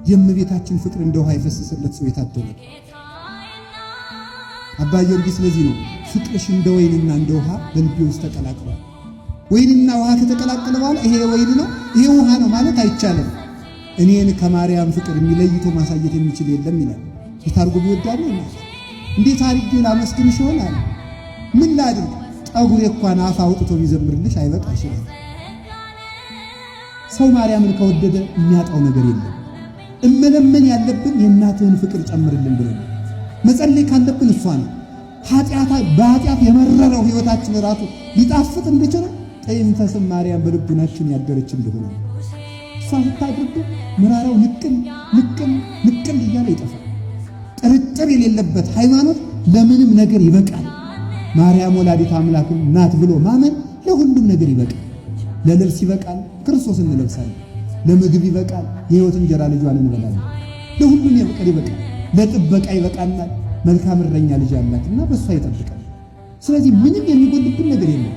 የእመቤታችን ፍቅር እንደ ውሃ የፈሰሰለት ሰው የታደለ አባ ጊዮርጊስ። ስለዚህ ነው ፍቅርሽ እንደ ወይንና እንደ ውሃ በልቤ ውስጥ ተቀላቅሏል። ወይንና ውሃ ከተቀላቀለ በኋላ ይሄ ወይን ነው ይሄ ውሃ ነው ማለት አይቻልም። እኔን ከማርያም ፍቅር የሚለይቶ ማሳየት የሚችል የለም ይላል። የታርጉም ይወዳል ነው እንዴት አድርጌ ላመስግንሽ ይሆናል? ምን ላድርግ? ጠጉሬ እንኳን አፍ አውጥቶ ቢዘምርልሽ አይበቃሽ ይላል። ሰው ማርያምን ከወደደ የሚያጣው ነገር የለም። እመለመን ያለብን የእናትህን ፍቅር ጨምርልን ብለን መጸለይ ካለብን እሷ ነው። በኃጢአት የመረረው ሕይወታችን ራሱ ሊጣፍጥ እንዲችል ጥንተ ስም ማርያም በልቡናችን ያደረች እንደሆነ እሷ ስታደርግ መራራው ንቅል እያለ ይጠፋል። ጥርጥር የሌለበት ሃይማኖት ለምንም ነገር ይበቃል። ማርያም ወላዲተ አምላክን ናት ብሎ ማመን ለሁሉም ነገር ይበቃል። ለልብስ ይበቃል፣ ክርስቶስን እንለብሳለን። ለምግብ ይበቃል፣ የሕይወት እንጀራ ልጇን እንበላለን። ለሁሉም ይበቃል። ለጥበቃ ይበቃናል። መልካም እረኛ ልጅ አላትና በእሷ ይጠብቃል። ስለዚህ ምንም የሚጎልብን ነገር የለም።